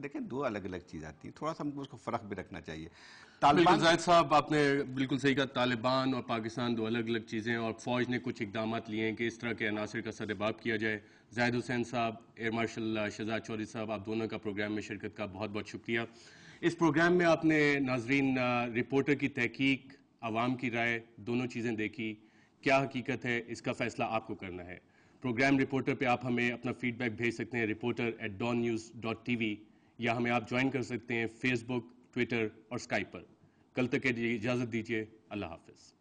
دیکھیں دو الگ الگ چیز آتی ہیں، تھوڑا سا ہم کو اس کو فرق بھی رکھنا چاہیے. بالکل زاہد صاحب آپ نے بالکل صحیح کہا، طالبان اور پاکستان دو الگ الگ چیزیں ہیں، اور فوج نے کچھ اقدامات لیے ہیں کہ اس طرح کے عناصر کا سدباب کیا جائے. زاہد حسین صاحب، ایئر مارشل شہزاد چودھری صاحب، آپ دونوں کا پروگرام میں شرکت کا بہت بہت شکریہ. اس پروگرام میں آپ نے ناظرین رپورٹر کی تحقیق، عوام کی رائے، دونوں چیزیں دیکھی. کیا حقیقت ہے اس کا فیصلہ آپ کو کرنا ہے. پروگرام رپورٹر پہ آپ ہمیں اپنا فیڈ بیک بھیج سکتے ہیں reporter@dawnnews.tv، یا ہمیں آپ جوائن کر سکتے ہیں فیس بک، ٹویٹر اور اسکائپ پر. کل تک کے لیے اجازت دیجیے. اللہ حافظ.